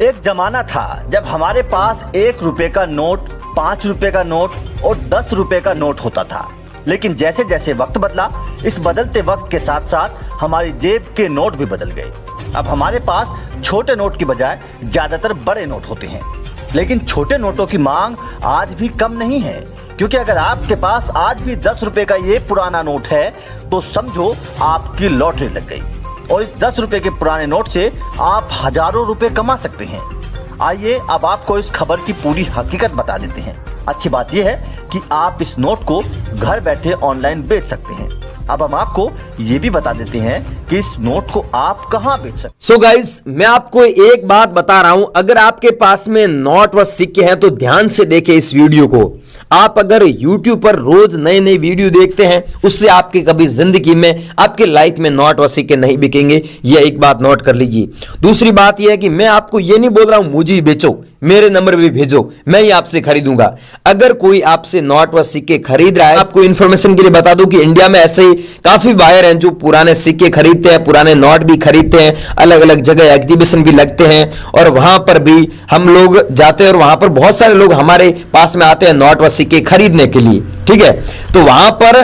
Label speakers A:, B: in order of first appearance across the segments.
A: एक जमाना था जब हमारे पास 1 रुपए का नोट, 5 रुपए का नोट और 10 रुपए का नोट होता था। लेकिन जैसे जैसे वक्त बदला, इस बदलते वक्त के साथ साथ हमारी जेब के नोट भी बदल गए। अब हमारे पास छोटे नोट की बजाय ज्यादातर बड़े नोट होते हैं। लेकिन छोटे नोटों की मांग आज भी कम नहीं है, क्योंकि अगर आपके पास आज भी 10 रुपए का ये पुराना नोट है तो समझो आपकी लॉटरी लग गई और इस 10 रुपए के पुराने नोट से आप हजारों रुपए कमा सकते हैं। आइए अब आपको इस खबर की पूरी हकीकत बता देते हैं। अच्छी बात यह है कि आप इस नोट को घर बैठे ऑनलाइन बेच सकते हैं। अब हम आपको ये भी बता देते हैं कि इस नोट को आप कहां बेच सकते हैं।
B: सो गाइस, मैं आपको एक बात बता रहा हूं, अगर आपके पास में नोट व सिक्के हैं तो ध्यान से देखें इस वीडियो को। आप अगर YouTube पर रोज नए नए वीडियो देखते हैं, उससे आपके कभी जिंदगी में, आपके लाइफ में नोट व सिक्के नहीं बिकेंगे। यह एक बात नोट कर लीजिए। दूसरी बात यह है कि मैं आपको यह नहीं बोल रहा हूं मुझे ही बेचो, मेरे नंबर भी भेजो, मैं ही आपसे खरीदूंगा। अगर कोई आपसे नोट व सिक्के खरीद रहा है, आपको इंफॉर्मेशन के लिए बता दूं कि इंडिया में ऐसे ही काफी बायर हैं जो पुराने सिक्के खरीदते हैं, पुराने नोट भी खरीदते हैं। अलग अलग जगह एग्जीबिशन भी लगते हैं और वहां पर भी हम लोग जाते हैं और वहां पर बहुत सारे लोग हमारे पास में आते हैं नोट व सिक्के खरीदने के लिए। ठीक है, तो वहां पर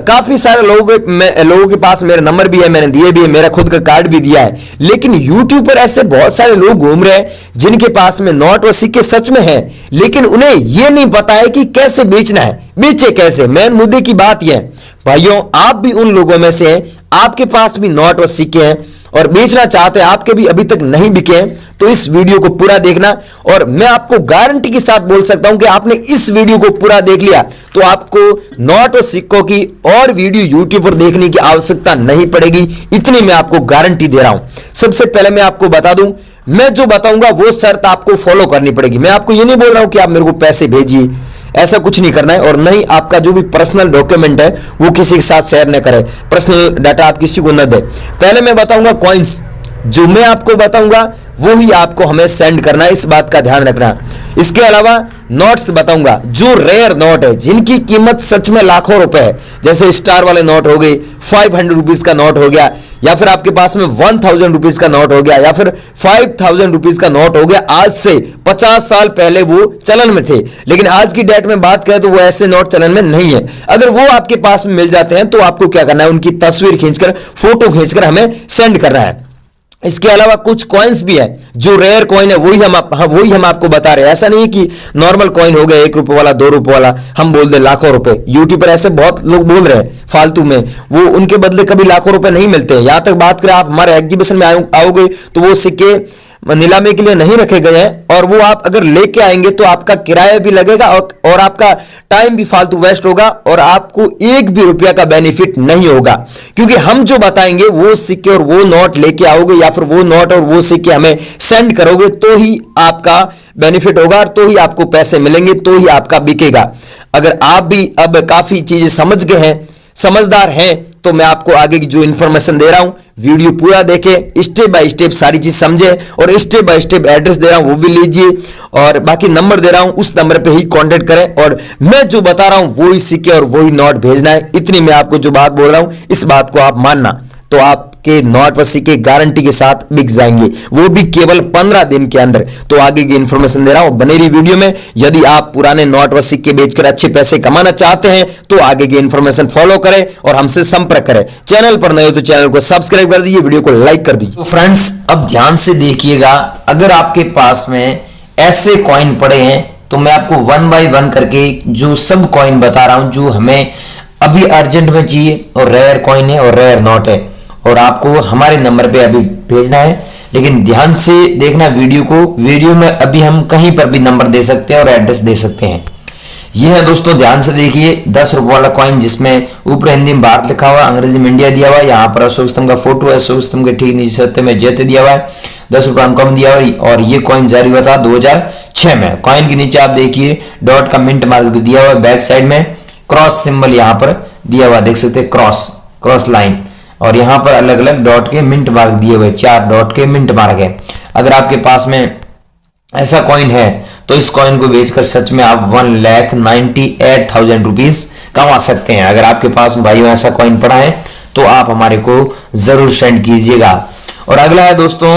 B: काफी सारे लोगों के पास मेरा नंबर भी है, मैंने दिए भी है, मेरा खुद का कार्ड भी दिया है। लेकिन YouTube पर ऐसे बहुत सारे लोग घूम रहे हैं जिनके पास में नोट व सिक्के सच में हैं, लेकिन उन्हें यह नहीं पता है कि कैसे बेचना है, बेचे कैसे। मेन मुद्दे की बात यह है भाइयों, आप भी उन लोगों में से हैं, आपके पास भी नोट व सिक्के हैं और बेचना चाहते हैं, आपके भी अभी तक नहीं बिके हैं, तो इस वीडियो को पूरा देखना। और मैं आपको गारंटी के साथ बोल सकता हूं कि आपने इस वीडियो को पूरा देख लिया तो आपको नोट और सिक्कों की और वीडियो यूट्यूब पर देखने की आवश्यकता नहीं पड़ेगी। इतनी मैं आपको गारंटी दे रहा हूं। सबसे पहले मैं आपको बता दूं, मैं जो बताऊंगा वो शर्त आपको फॉलो करनी पड़ेगी। मैं आपको ये नहीं बोल रहा हूं कि आप मेरे को पैसे भेजिए, ऐसा कुछ नहीं करना है। और नहीं, आपका जो भी पर्सनल डॉक्यूमेंट है वो किसी के साथ शेयर न करें, पर्सनल डाटा आप किसी को न दें। पहले मैं बताऊंगा कॉइन्स, जो मैं आपको बताऊंगा वो ही आपको हमें सेंड करना है, इस बात का ध्यान रखना। इसके अलावा नोट्स बताऊंगा, जो रेयर नोट है जिनकी कीमत सच में लाखों रुपए है, जैसे स्टार वाले नोट हो गए, 500 रुपीज का नोट हो गया, या फिर आपके पास में 1000 रुपीज का नोट हो गया, या फिर 5000 रुपीज का नोट हो गया। आज से 50 साल पहले वो चलन में थे, लेकिन आज की डेट में बात करें तो वो ऐसे नोट चलन में नहीं है। अगर वो आपके पास में मिल जाते हैं तो आपको क्या करना है, उनकी तस्वीर खींचकर, फोटो खींचकर हमें सेंड करना है। इसके अलावा कुछ कॉइन्स भी है जो रेयर कॉइन है, वही हम आपको बता रहे हैं। ऐसा नहीं कि नॉर्मल कॉइन हो गया 1 रुपए वाला, 2 रुपए वाला, हम बोल दे लाखों रुपए। यूट्यूब पर ऐसे बहुत लोग बोल रहे हैं फालतू में, वो उनके बदले कभी लाखों रुपए नहीं मिलते हैं। यहां तक बात करें, आप हमारे एग्जीबिशन में आओगे तो वो सिक्के नीलामी के लिए नहीं रखे गए हैं, और वो आप अगर लेके आएंगे तो आपका किराया भी लगेगा और आपका टाइम भी फालतू वेस्ट होगा और आपको 1 भी रुपया का बेनिफिट नहीं होगा। क्योंकि हम जो बताएंगे वो सिक्के और वो नोट लेके आओगे, या फिर वो नोट और वो सिक्के हमें सेंड करोगे तो ही आपका बेनिफिट होगा, और तो ही आपको पैसे मिलेंगे, तो ही आपका बिकेगा। अगर आप भी अब काफी चीजें समझ गए हैं, समझदार हैं, तो मैं आपको आगे की जो इंफॉर्मेशन दे रहा हूं, वीडियो पूरा देखें, स्टेप बाय स्टेप सारी चीज समझें, और स्टेप बाय स्टेप एड्रेस दे रहा हूं वो भी लीजिए, और बाकी नंबर दे रहा हूं उस नंबर पे ही कांटेक्ट करें, और मैं जो बता रहा हूं वो ही सिक्के और वो ही नोट भेजना है। इतनी मैं आपको जो बात बोल रहा हूं, इस बात को आप मानना, तो आपके नोट व सिक्के गारंटी के साथ बिक जाएंगे, वो भी केवल 15 दिन के अंदर। तो आगे की इंफॉर्मेशन दे रहा हूं, बने रही वीडियो में। यदि आप पुराने नोट व सिक्के बेचकर अच्छे पैसे कमाना चाहते हैं तो आगे की इंफॉर्मेशन फॉलो करें और हमसे संपर्क करें। चैनल पर नए हो तो चैनल को सब्सक्राइब कर दीजिए, वीडियो को लाइक कर दीजिए।
C: तो फ्रेंड्स, अब ध्यान से देखिएगा, अगर आपके पास में ऐसे कॉइन पड़े हैं तो मैं आपको 1 बाय 1 करके जो सब कॉइन बता रहा हूं जो हमें अभी अर्जेंट में चाहिए, और रेयर कॉइन है और रेयर नोट है, और आपको हमारे नंबर पे अभी भेजना है। लेकिन ध्यान से देखना वीडियो को, वीडियो में अभी हम कहीं पर भी नंबर दे सकते हैं और एड्रेस दे सकते हैं। यह है दोस्तों, ध्यान से देखिए, 10 रुपए वाला कॉइन जिसमें ऊपर हिंदी में भारत लिखा हुआ, अंग्रेजी में इंडिया दिया हुआ है, यहाँ पर अशोक स्तंभ का फोटो है, अशोक स्तंभ के ठीक नीचे सत्य में जयते दिया हुआ है, 10 रुपए कम दिया हुआ है, और ये कॉइन जारी हुआ था 2006 में। कॉइन के नीचे आप देखिए डॉट का मिंट मार्क भी दिया हुआ है, बैक साइड में क्रॉस सिंबल यहाँ पर दिया हुआ, देख सकते हैं क्रॉस लाइन, और यहां पर अलग अलग डॉट के मिंट मार्क दिए हुए, 4 डॉट के मिंट मार्क है। अगर आपके पास में ऐसा कॉइन है तो इस कॉइन को बेचकर सच में आप 1,98,000 रुपीज कमा सकते हैं। अगर आपके पास भाइयों ऐसा कॉइन पड़ा है तो आप हमारे को जरूर सेंड कीजिएगा। और अगला है दोस्तों,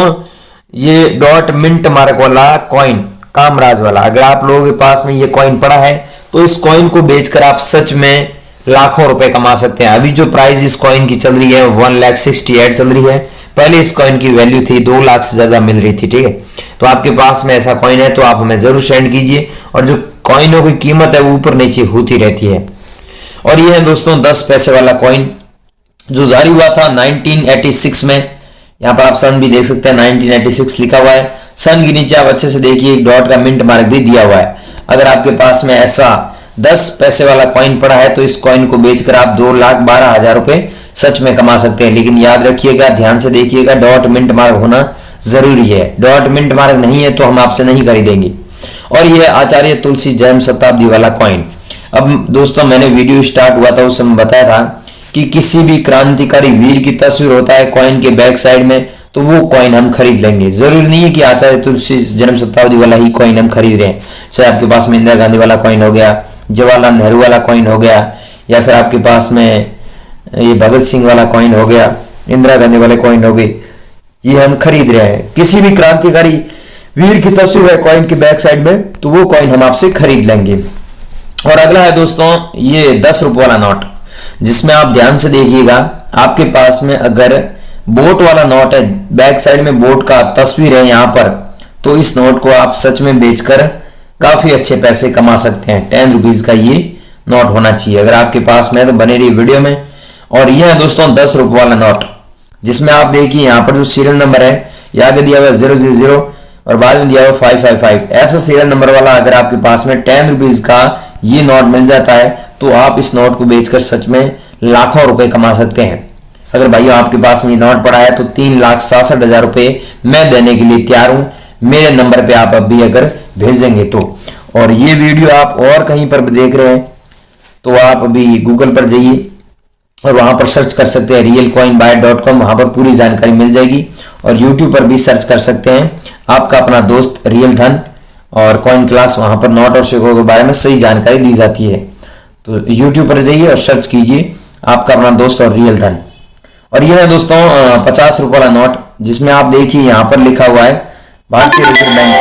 C: ये डॉट मिंट मार्क वाला कॉइन कामराज वाला, अगर आप लोगों के पास में ये कॉइन पड़ा है तो इस कॉइन को बेचकर आप सच में लाखों रुपए कमा सकते हैं। अभी जो प्राइस इस कॉइन की चल रही है 1,68,000 चल रही है। पहले इस कॉइन की वैल्यू थी 2 लाख से ज्यादा मिल रही थी। ठीक है, तो आपके पास में ऐसा कॉइन है तो आप हमें जरूर सेंड कीजिए। और जो कॉइनों की कीमत है वो ऊपर नीचे होती रहती है। और ये है दोस्तों 10 पैसे वाला कॉइन जो जारी हुआ था 1986 में। यहाँ पर आप सन भी देख सकते हैं, 1986 लिखा हुआ है। सन के नीचे आप अच्छे से देखिए एक डॉट का मिंट मार्क भी दिया हुआ है। अगर आपके पास में ऐसा 10 पैसे वाला कॉइन पड़ा है तो इस कॉइन को बेचकर आप 2,12,000 रुपए सच में कमा सकते हैं। लेकिन याद रखिएगा, ध्यान से देखिएगा, डॉट मिंट मार्क होना जरूरी है। डॉट मिंट मार्क नहीं है तो हम आपसे नहीं खरीदेंगे। और यह आचार्य तुलसी जन्म शताब्दी वाला कॉइन। अब दोस्तों मैंने वीडियो स्टार्ट हुआ था उस समय बताया था कि किसी भी क्रांतिकारी वीर की तस्वीर होता है कॉइन के बैक साइड में तो वो कॉइन हम खरीद लेंगे। जरूरी नहीं है कि आचार्य तुलसी जन्म शताब्दी वाला ही कॉइन हम खरीद रहे हैं। चाहे आपके पास में इंदिरा गांधी वाला कॉइन हो गया, जवाहरलाल नेहरू वाला कॉइन हो गया, या फिर आपके पास में ये भगत सिंह वाला कॉइन हो गया, इंदिरा गांधी वाले कॉइन हो गए, ये हम खरीद रहे हैं। किसी भी क्रांतिकारी वीर की तस्वीर है कॉइन के बैक साइड में तो वो कॉइन हम आपसे खरीद लेंगे। और अगला है दोस्तों ये 10 रुपये वाला नोट, जिसमें आप ध्यान से देखिएगा, आपके पास में अगर बोट वाला नोट है, बैक साइड में बोट का तस्वीर है यहाँ पर, तो इस नोट को आप सच में बेचकर काफी अच्छे पैसे कमा सकते हैं। 10 रुपीज का ये नोट होना चाहिए। अगर आपके पास में तो बने रही वीडियो में। और यह है दोस्तों 10 रुपये वाला नोट, जिसमें आप देखिए यहाँ पर जो सीरियल नंबर है यहाँ के दिया हुआ 000 और बाद में दिया हुआ 555। ऐसा सीरियल नंबर वाला अगर आपके पास में 10 रुपीज का ये नोट मिल जाता है तो आप इस नोट को बेचकर सच में लाखों रुपए कमा सकते हैं। अगर भाइयों आपके पास में ये नोट पड़ा है तो 3,67,000 रुपए मैं देने के लिए तैयार हूं, मेरे नंबर पे आप अभी अगर भेजेंगे तो। और ये वीडियो आप और कहीं पर भी देख रहे हैं तो आप अभी गूगल पर जाइए और वहां पर सर्च कर सकते हैं realcoinbuyer.com, वहां पर पूरी जानकारी मिल जाएगी। और यूट्यूब पर भी सर्च कर सकते हैं आपका अपना दोस्त रियल धन और कॉइन क्लास, वहां पर नोट और सिक्कों के बारे में सही जानकारी दी जाती है। तो यूट्यूब पर जाइए और सर्च कीजिए आपका अपना दोस्त और रियल धन। और यह है दोस्तों 50 रुपये वाला नोट, जिसमें आप देखिए यहाँ पर लिखा हुआ है भारतीय रिजर्व बैंक।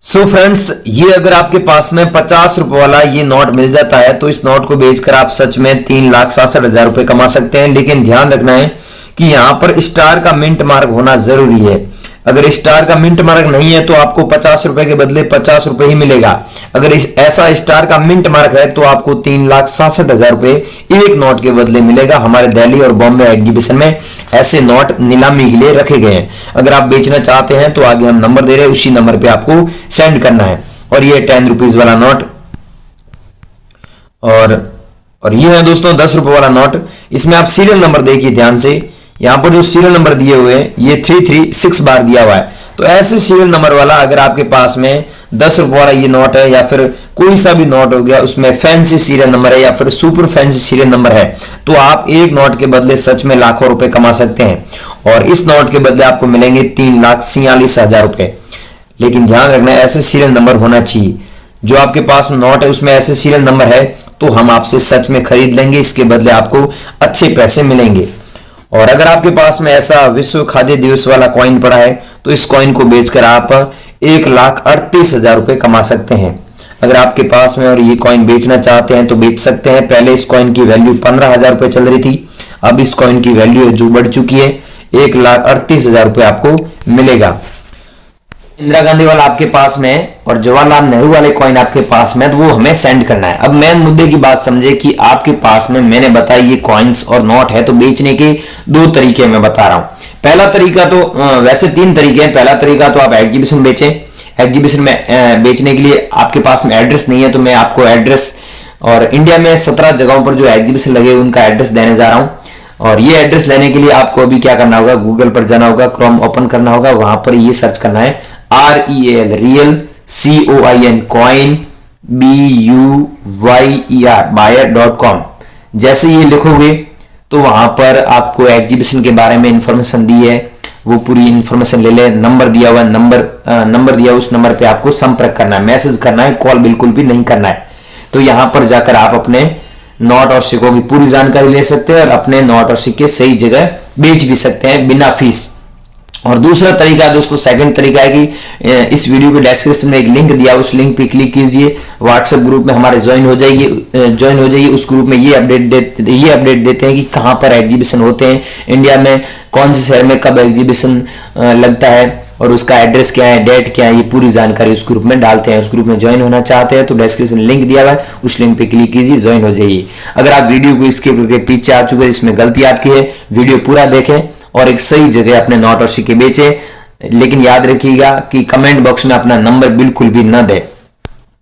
C: सो फ्रेंड्स, ये अगर आपके पास में 50 रुपये वाला ये नोट मिल जाता है तो इस नोट को बेचकर आप सच में 3,67,000 रुपए कमा सकते हैं। लेकिन ध्यान रखना है कि यहाँ पर स्टार का मिंट मार्क होना जरूरी है। अगर स्टार का मिंट मार्क नहीं है तो आपको 50 रुपए के बदले 50 रुपए ही मिलेगा। अगर ऐसा स्टार का मिंट मार्क है तो आपको 3,67,000 रुपए एक नोट के बदले मिलेगा। हमारे दिल्ली और बॉम्बे एग्जीबिशन में ऐसे नोट नीलामी के लिए रखे गए हैं। अगर आप बेचना चाहते हैं तो आगे हम नंबर दे रहे हैं, उसी नंबर पे आपको सेंड करना है। और ये 10 रुपीज वाला नोट और ये है दोस्तों 10 रुपए वाला नोट। इसमें आप सीरियल नंबर देखिए ध्यान से, यहां पर जो सीरियल नंबर दिए हुए हैं ये 336 बार दिया हुआ है। तो ऐसे सीरियल नंबर वाला अगर आपके पास में 10 रुपये वाला ये नोट है या फिर कोई सा भी नोट हो गया उसमें फैंसी सीरियल नंबर है या फिर सुपर फैंसी सीरियल नंबर है तो आप एक नोट के बदले सच में लाखों रुपए कमा सकते हैं। और इस नोट के बदले आपको मिलेंगे 3,46,000 रुपए। लेकिन ध्यान रखना है ऐसे सीरियल नंबर होना चाहिए। जो आपके पास नोट है उसमें ऐसे सीरियल नंबर है तो हम आपसे सच में खरीद लेंगे, इसके बदले आपको अच्छे पैसे मिलेंगे। और अगर आपके पास में ऐसा विश्व खाद्य दिवस वाला कॉइन पड़ा है तो इस कॉइन को बेचकर आप 1,38,000 रुपए कमा सकते हैं। अगर आपके पास में और ये कॉइन बेचना चाहते हैं तो बेच सकते हैं। पहले इस कॉइन की वैल्यू 15,000 रुपए चल रही थी, अब इस कॉइन की वैल्यू जो बढ़ चुकी है 1,38,000 रुपए आपको मिलेगा। इंदिरा गांधी वाला आपके पास में और जवाहरलाल नेहरू वाले कॉइन आपके पास में तो वो हमें सेंड करना है। अब मेन मुद्दे की बात समझे कि आपके पास में मैंने बताया ये कॉइन्स और नोट है तो बेचने के 2 तरीके मैं बता रहा हूं। पहला तरीका तो वैसे 3 तरीके हैं। पहला तरीका तो आप एग्जीबिशन बेचें। एग्जीबिशन में बेचने के लिए आपके पास में एड्रेस नहीं है तो मैं आपको एड्रेस और इंडिया में 17 जगहों पर जो एग्जीबिशन लगे उनका एड्रेस देने जा रहा हूं। और ये एड्रेस लेने के लिए आपको अभी क्या करना होगा, गूगल पर जाना होगा, क्रोम ओपन करना होगा, वहां पर ये सर्च करना है REAL real COIN coin BUYER buyer.com। जैसे ये लिखोगे तो वहां पर आपको एग्जीबिशन के बारे में इंफॉर्मेशन दी है, वो पूरी इंफॉर्मेशन ले ले। नंबर दिया हुआ नंबर दिया उस नंबर पे आपको संपर्क करना है, मैसेज करना है, कॉल बिल्कुल भी नहीं करना है। तो यहां पर जाकर आप अपने नोट और सिक्कों की पूरी जानकारी ले सकते हैं और अपने नोट और सिक्के सही जगह बेच भी सकते हैं बिना फीस। और दूसरा तरीका दोस्तों, सेकंड तरीका है कि इस वीडियो के डिस्क्रिप्शन में एक लिंक दिया, उस लिंक पे क्लिक कीजिए, व्हाट्सएप ग्रुप में हमारे ज्वाइन हो जाइए। उस ग्रुप में ये अपडेट देते हैं कि कहाँ पर एग्जीबिशन होते हैं इंडिया में, कौन से शहर में कब एग्जीबिशन लगता है और उसका एड्रेस क्या है, डेट क्या है, ये पूरी जानकारी उस ग्रुप में डालते हैं। उस ग्रुप में ज्वाइन होना चाहते हैं तो डिस्क्रिप्शन में लिंक दिया हुआ है, उस लिंक पे क्लिक कीजिए, ज्वाइन हो जाइए। अगर आप वीडियो को स्किप करके पीछे आ चुके हैं, इसमें गलती आपकी है, वीडियो पूरा देखें और एक सही जगह अपने नोट और सिक्के बेचें। लेकिन याद रखिएगा कि कमेंट बॉक्स में अपना नंबर बिल्कुल भी न दें।